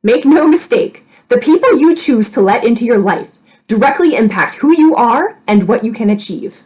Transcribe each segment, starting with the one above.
Make no mistake, the people you choose to let into your life directly impact who you are and what you can achieve.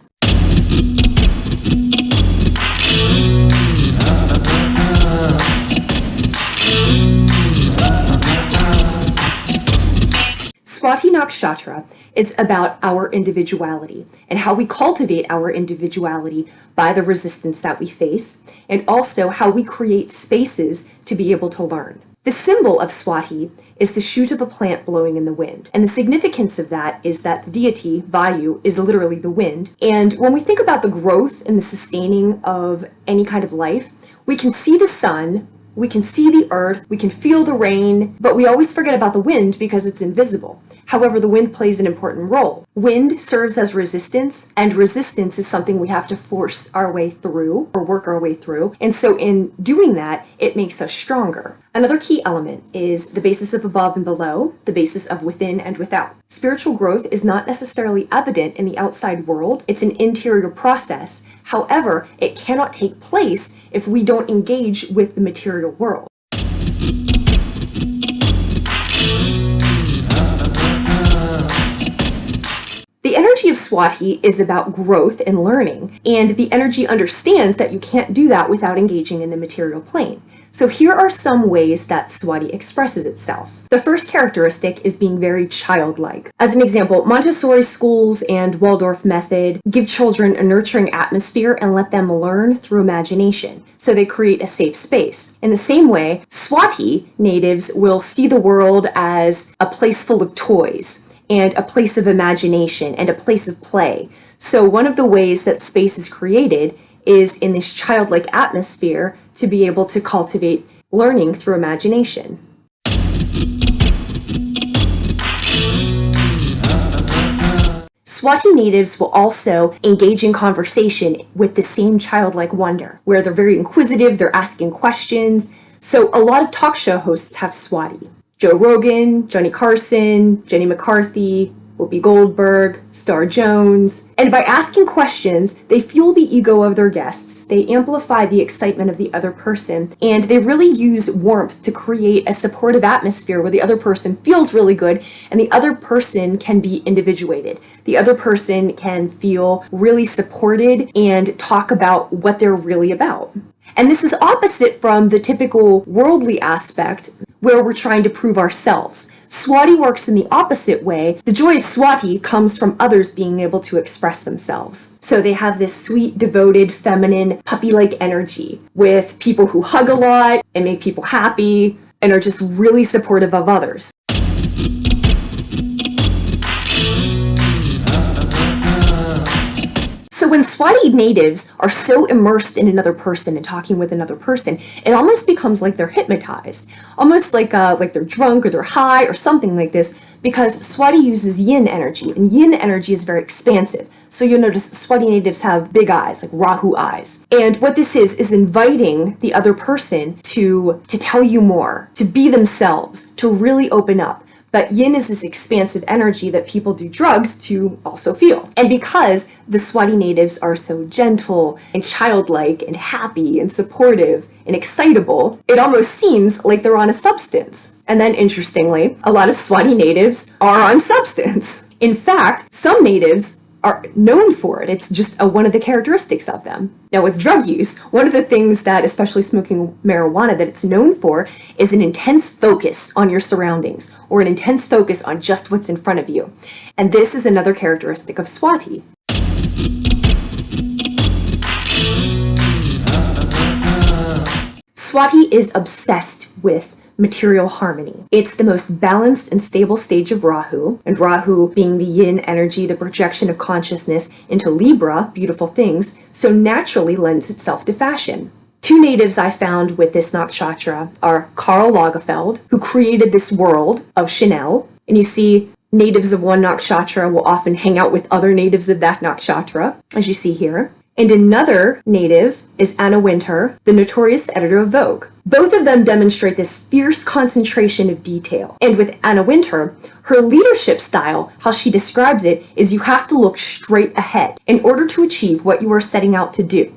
SWATI Nakshatra is about our individuality and how we cultivate our individuality by the resistance that we face, and also how we create spaces to be able to learn. The symbol of Swati is the shoot of a plant blowing in the wind, and the significance of that is that the deity, Vayu, is literally the wind, and when we think about the growth and the sustaining of any kind of life, we can see the sun, we can see the earth, we can feel the rain, but we always forget about the wind because it's invisible. However, the wind plays an important role. Wind serves as resistance, and resistance is something we have to force our way through or work our way through. And so in doing that, it makes us stronger. Another key element is the basis of above and below, the basis of within and without. Spiritual growth is not necessarily evident in the outside world. It's an interior process. However, it cannot take place if we don't engage with the material world. The energy of Swati is about growth and learning, and the energy understands that you can't do that without engaging in the material plane. So here are some ways that Swati expresses itself. The first characteristic is being very childlike. As an example, Montessori schools and Waldorf method give children a nurturing atmosphere and let them learn through imagination. So they create a safe space. In the same way, Swati natives will see the world as a place full of toys, and a place of imagination, and a place of play. So one of the ways that space is created is in this childlike atmosphere to be able to cultivate learning through imagination. Swati natives will also engage in conversation with the same childlike wonder, where they're very inquisitive, they're asking questions. So a lot of talk show hosts have Swati. Joe Rogan, Johnny Carson, Jenny McCarthy, Whoopi Goldberg, Star Jones. And by asking questions, they fuel the ego of their guests, they amplify the excitement of the other person, and they really use warmth to create a supportive atmosphere where the other person feels really good and the other person can be individuated. The other person can feel really supported and talk about what they're really about. And this is opposite from the typical worldly aspect where we're trying to prove ourselves. Swati works in the opposite way. The joy of Swati comes from others being able to express themselves. So they have this sweet, devoted, feminine, puppy-like energy with people who hug a lot and make people happy and are just really supportive of others. So when Swati natives are so immersed in another person and talking with another person, it almost becomes like they're hypnotized, almost like they're drunk or they're high or something like this, because Swati uses yin energy, and yin energy is very expansive. So you'll notice Swati natives have big eyes, like Rahu eyes. And what this is inviting the other person to tell you more, to be themselves, to really open up. But yin is this expansive energy that people do drugs to also feel. And because the Swati natives are so gentle and childlike and happy and supportive and excitable, it almost seems like they're on a substance. And then interestingly, a lot of Swati natives are on substance. In fact, some natives are known for it. It's just one of the characteristics of them. Now with drug use, one of the things that, especially smoking marijuana, that it's known for is an intense focus on your surroundings, or an intense focus on just what's in front of you. And this is another characteristic of Swati. Swati is obsessed with material harmony. It's the most balanced and stable stage of Rahu, and Rahu being the yin energy, the projection of consciousness into Libra, beautiful things, so naturally lends itself to fashion. Two natives I found with this nakshatra are Karl Lagerfeld, who created this world of Chanel, and you see natives of one nakshatra will often hang out with other natives of that nakshatra, as you see here. And another native is Anna Wintour, the notorious editor of Vogue. Both of them demonstrate this fierce concentration of detail. And with Anna Wintour, her leadership style, how she describes it, is you have to look straight ahead in order to achieve what you are setting out to do.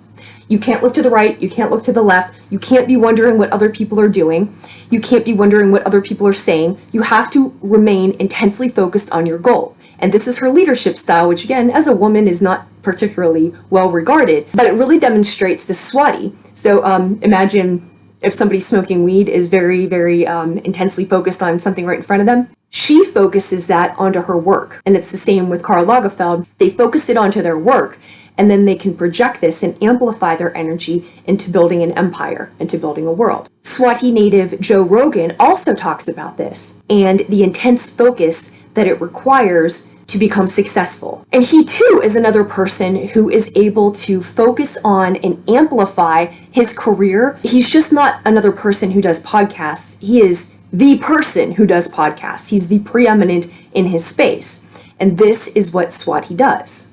You can't look to the right, you can't look to the left, you can't be wondering what other people are doing, you can't be wondering what other people are saying. You have to remain intensely focused on your goal. And this is her leadership style, which again, as a woman, is not particularly well regarded, but it really demonstrates the SWATI. So imagine if somebody smoking weed is very, very intensely focused on something right in front of them. She focuses that onto her work. And it's the same with Karl Lagerfeld. They focus it onto their work, and then they can project this and amplify their energy into building an empire, into building a world. SWATI native Joe Rogan also talks about this and the intense focus that it requires to become successful. And he too is another person who is able to focus on and amplify his career. He's just not another person who does podcasts. He is the person who does podcasts. He's the preeminent in his space. And this is what SWATI does.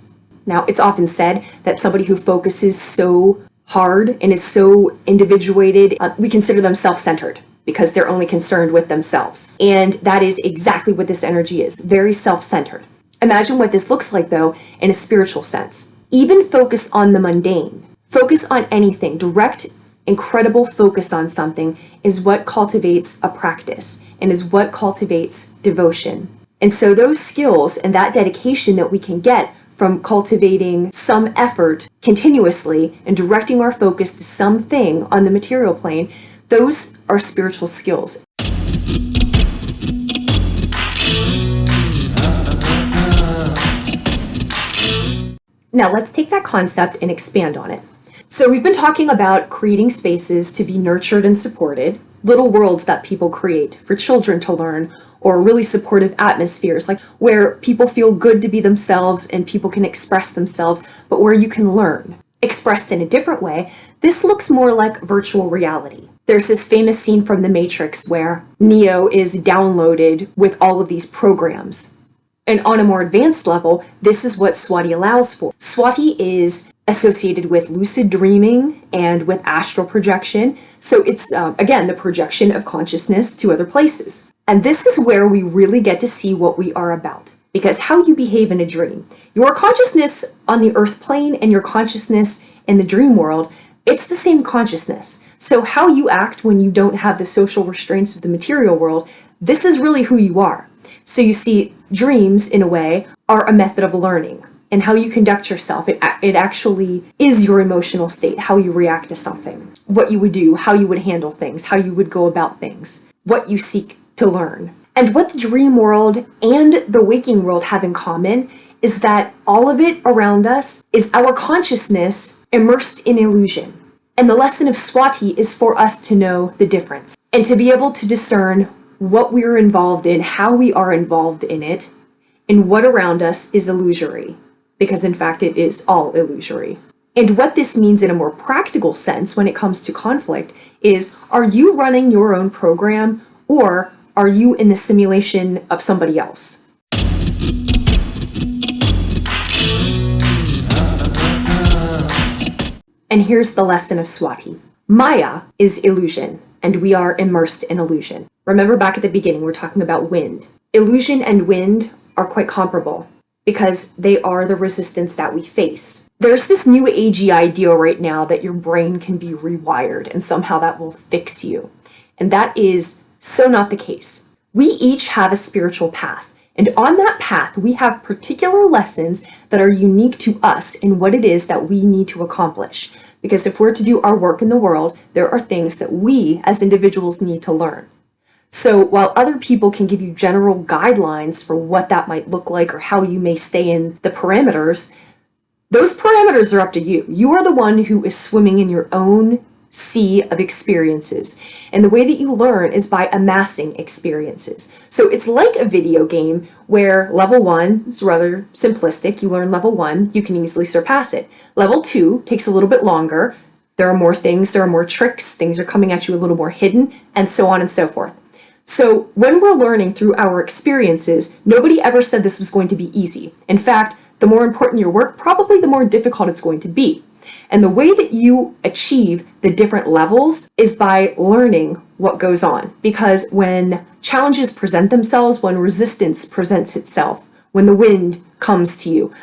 Now, it's often said that somebody who focuses so hard and is so individuated, we consider them self-centered because they're only concerned with themselves. And that is exactly what this energy is, very self-centered. Imagine what this looks like, though, in a spiritual sense. Even focus on the mundane. Focus on anything. Direct, incredible focus on something is what cultivates a practice and is what cultivates devotion. And so those skills and that dedication that we can get from cultivating some effort continuously and directing our focus to something on the material plane, those are spiritual skills. Now let's take that concept and expand on it. So we've been talking about creating spaces to be nurtured and supported, little worlds that people create for children to learn, or really supportive atmospheres, like where people feel good to be themselves and people can express themselves, but where you can learn. Expressed in a different way, this looks more like virtual reality. There's this famous scene from The Matrix where Neo is downloaded with all of these programs. And on a more advanced level, this is what SWATI allows for. SWATI is associated with lucid dreaming and with astral projection. So it's, again, the projection of consciousness to other places. And this is where we really get to see what we are about. Because how you behave in a dream, your consciousness on the earth plane and your consciousness in the dream world, it's the same consciousness. So how you act when you don't have the social restraints of the material world, this is really who you are. So you see, dreams, in a way, are a method of learning. And how you conduct yourself, it actually is your emotional state, how you react to something, what you would do, how you would handle things, how you would go about things, what you seek to learn. And what the dream world and the waking world have in common is that all of it around us is our consciousness immersed in illusion. And the lesson of SWATI is for us to know the difference and to be able to discern what we're involved in, how we are involved in it, and what around us is illusory. Because in fact, it is all illusory. And what this means in a more practical sense when it comes to conflict is, are you running your own program, or are you in the simulation of somebody else? And here's the lesson of SWATI. Maya is illusion, and we are immersed in illusion. Remember back at the beginning, we're talking about wind. Illusion and wind are quite comparable because they are the resistance that we face. There's this new agey idea right now that your brain can be rewired and somehow that will fix you. And that is so not the case. We each have a spiritual path, and on that path, we have particular lessons that are unique to us in what it is that we need to accomplish. Because if we're to do our work in the world, there are things that we as individuals need to learn. So while other people can give you general guidelines for what that might look like or how you may stay in the parameters, those parameters are up to you. You are the one who is swimming in your own sea of experiences. And the way that you learn is by amassing experiences. So it's like a video game where level 1 is rather simplistic. You learn level 1, you can easily surpass it. Level 2 takes a little bit longer. There are more things, there are more tricks, things are coming at you a little more hidden, and so on and so forth. So when we're learning through our experiences, nobody ever said this was going to be easy. In fact, the more important your work, probably the more difficult it's going to be. And the way that you achieve the different levels is by learning what goes on. Because when challenges present themselves, when resistance presents itself, when the wind comes to you,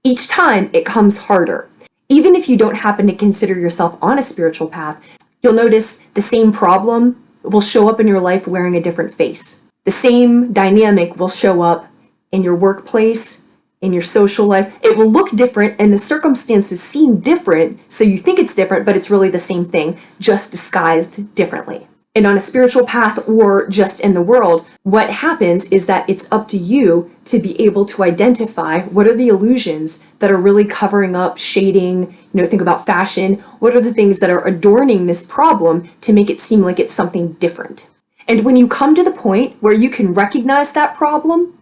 each time it comes harder. Even if you don't happen to consider yourself on a spiritual path, you'll notice the same problem will show up in your life wearing a different face. The same dynamic will show up in your workplace, in your social life. It will look different and the circumstances seem different, so you think it's different, but it's really the same thing, just disguised differently. And on a spiritual path or just in the world, what happens is that it's up to you to be able to identify what are the illusions that are really covering up, shading, think about fashion. What are the things that are adorning this problem to make it seem like it's something different? And when you come to the point where you can recognize that problem,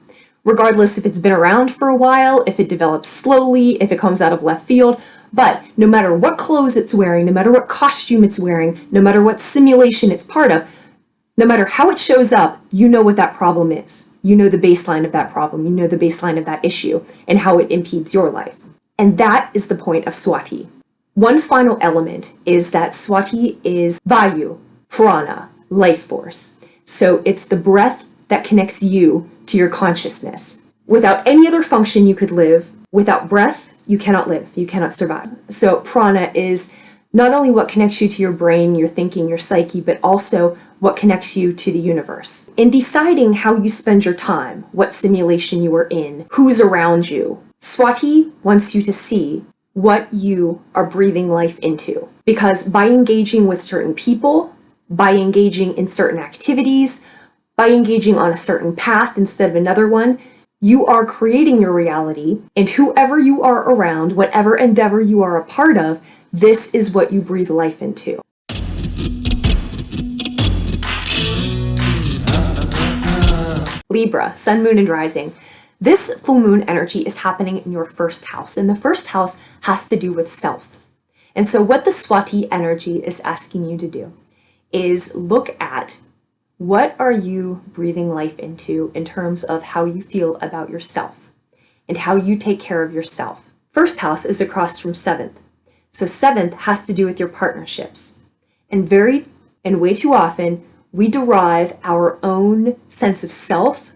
regardless if it's been around for a while, if it develops slowly, if it comes out of left field, but no matter what clothes it's wearing, no matter what costume it's wearing, no matter what simulation it's part of, no matter how it shows up, you know what that problem is. You know the baseline of that problem, you know the baseline of that issue, and how it impedes your life. And that is the point of SWATI. One final element is that SWATI is Vayu, prana, life force. So it's the breath that connects you to your consciousness. Without any other function you could live, without breath, you cannot live, you cannot survive. So prana is not only what connects you to your brain, your thinking, your psyche, but also what connects you to the universe. In deciding how you spend your time, what simulation you are in, who's around you, SWATI wants you to see what you are breathing life into. Because by engaging with certain people, by engaging in certain activities, by engaging on a certain path instead of another one, you are creating your reality, and whoever you are around, whatever endeavor you are a part of, this is what you breathe life into. Libra, sun, moon, and rising. This full moon energy is happening in your first house, and the first house has to do with self. And so what the SWATI energy is asking you to do is look at what are you breathing life into in terms of how you feel about yourself and how you take care of yourself. First house is across from seventh. So seventh has to do with your partnerships. And way too often, we derive our own sense of self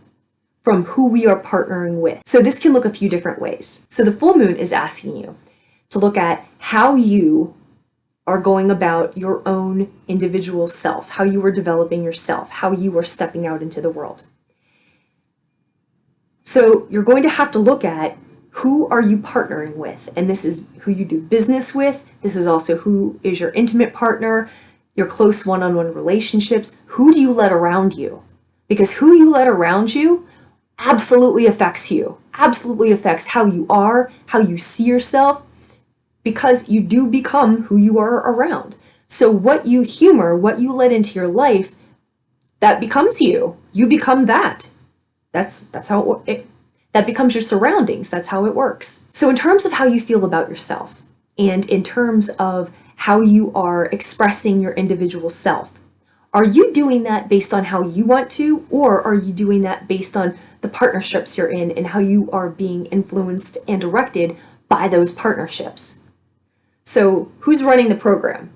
from who we are partnering with. So this can look a few different ways. So the full moon is asking you to look at how you are going about your own individual self, how you are developing yourself, how you are stepping out into the world. So you're going to have to look at who are you partnering with, and this is who you do business with. This is also who is your intimate partner, your close one-on-one relationships. Who do you let around you? Because who you let around you absolutely affects you, absolutely affects how you are, how you see yourself, because you do become who you are around. So what you humor, what you let into your life, that becomes you. You become that. That's how that becomes your surroundings. That's how it works. So in terms of how you feel about yourself, and in terms of how you are expressing your individual self, are you doing that based on how you want to, or are you doing that based on the partnerships you're in and how you are being influenced and directed by those partnerships? So who's running the program?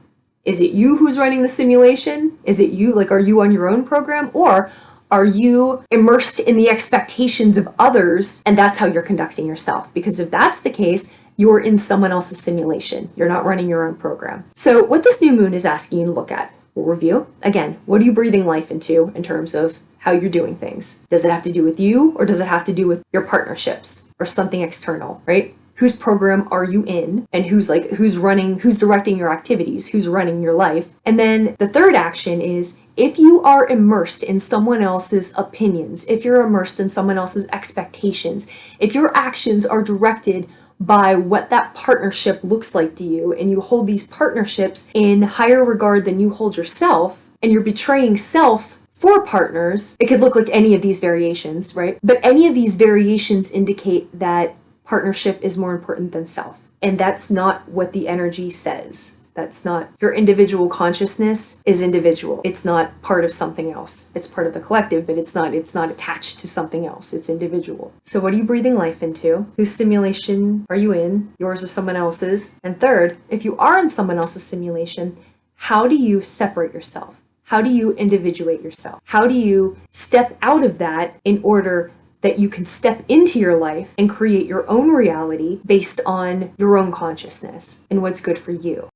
Is it you who's running the simulation? Is it you, are you on your own program? Or are you immersed in the expectations of others and that's how you're conducting yourself? Because if that's the case, you're in someone else's simulation. You're not running your own program. So what this new moon is asking you to look at, we'll review. Again, what are you breathing life into in terms of how you're doing things? Does it have to do with you, or does it have to do with your partnerships or something external, right? Whose program are you in, and who's directing your activities, who's running your life? And then the third action is, if you are immersed in someone else's opinions, if you're immersed in someone else's expectations, if your actions are directed by what that partnership looks like to you, and you hold these partnerships in higher regard than you hold yourself, and you're betraying self for partners, it could look like any of these variations, right? But any of these variations indicate that partnership is more important than self. And that's not what the energy says. That's not, your individual consciousness is individual. It's not part of something else. It's part of the collective, but it's not attached to something else. It's individual. So what are you breathing life into? Whose simulation are you in? Yours or someone else's? And third, if you are in someone else's simulation, how do you separate yourself? How do you individuate yourself? How do you step out of that in order that you can step into your life and create your own reality based on your own consciousness and what's good for you.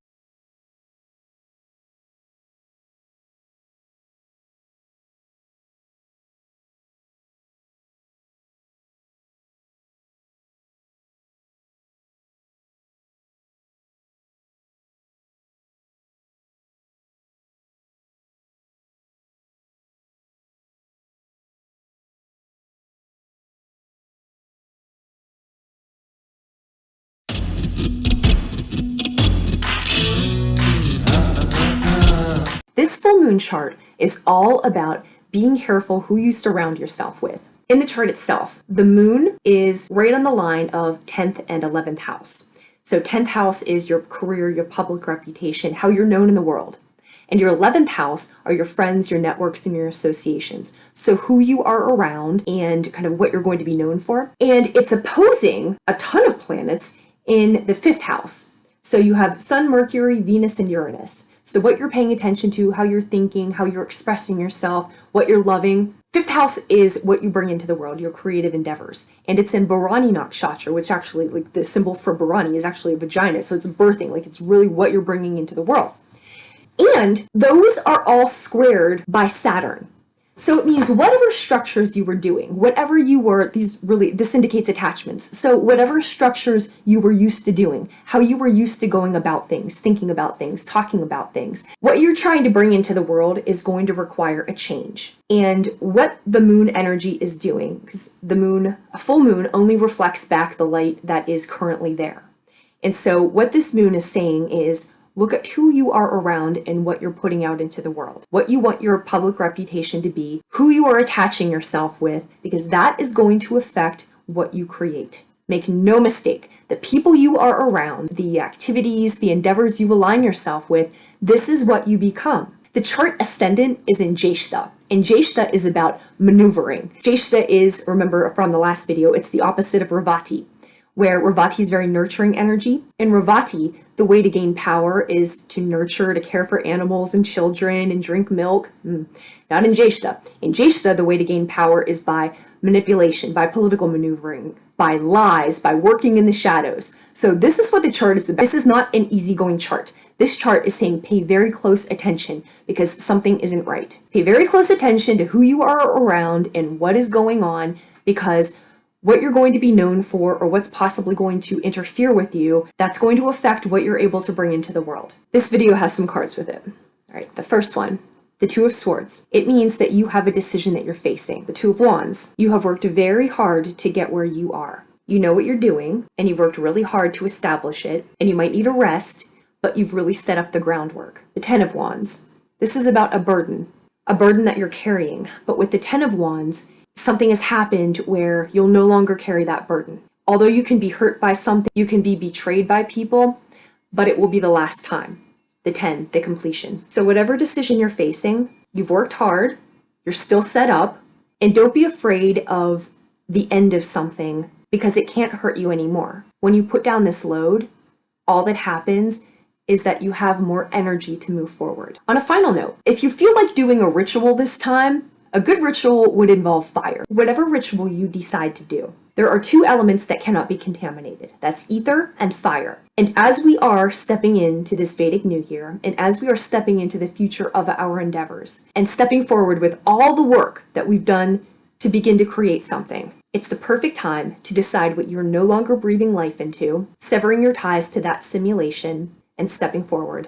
This full moon chart is all about being careful who you surround yourself with. In the chart itself, the moon is right on the line of 10th and 11th house. So 10th house is your career, your public reputation, how you're known in the world. And your 11th house are your friends, your networks, and your associations. So who you are around and kind of what you're going to be known for. And it's opposing a ton of planets in the 5th house. So you have Sun, Mercury, Venus, and Uranus. So what you're paying attention to, how you're thinking, how you're expressing yourself, what you're loving. 5th house is what you bring into the world, your creative endeavors. And it's in SWATI Nakshatra, which actually, like, the symbol for Bharani is actually a vagina. So it's birthing, like, it's really what you're bringing into the world. And those are all squared by Saturn. So it means whatever structures you were doing, whatever you were, this indicates attachments. So whatever structures you were used to doing, how you were used to going about things, thinking about things, talking about things, what you're trying to bring into the world is going to require a change. And what the moon energy is doing, because the moon, a full moon only reflects back the light that is currently there. And so what this moon is saying is, look at who you are around and what you're putting out into the world, what you want your public reputation to be, who you are attaching yourself with, because that is going to affect what you create. Make no mistake, the people you are around, the activities, the endeavors you align yourself with, this is what you become. The chart ascendant is in Jyeshta, and Jyeshta is about maneuvering. Jyeshta is, remember from the last video, it's the opposite of Revati, where Revati is very nurturing energy. In Revati, the way to gain power is to nurture, to care for animals and children and drink milk. Not in Jyeshta. In Jyeshta, the way to gain power is by manipulation, by political maneuvering, by lies, by working in the shadows. So this is what the chart is about. This is not an easygoing chart. This chart is saying pay very close attention because something isn't right. Pay very close attention to who you are around and what is going on, because what you're going to be known for or what's possibly going to interfere with you, that's going to affect what you're able to bring into the world. This video has some cards with it. All right, the first one, the Two of Swords. It means that you have a decision that you're facing. The Two of Wands, you have worked very hard to get where you are. You know what you're doing, and you've worked really hard to establish it, and you might need a rest, but you've really set up the groundwork. The Ten of Wands, this is about a burden that you're carrying. But with the Ten of Wands, something has happened where you'll no longer carry that burden. Although you can be hurt by something, you can be betrayed by people, but it will be the last time. The 10, the completion. So whatever decision you're facing, you've worked hard, you're still set up, and don't be afraid of the end of something because it can't hurt you anymore. When you put down this load, all that happens is that you have more energy to move forward. On a final note, if you feel like doing a ritual this time, a good ritual would involve fire. Whatever ritual you decide to do, there are two elements that cannot be contaminated. That's ether and fire. And as we are stepping into this Vedic New Year, and as we are stepping into the future of our endeavors, and stepping forward with all the work that we've done to begin to create something, it's the perfect time to decide what you're no longer breathing life into, severing your ties to that simulation, and stepping forward.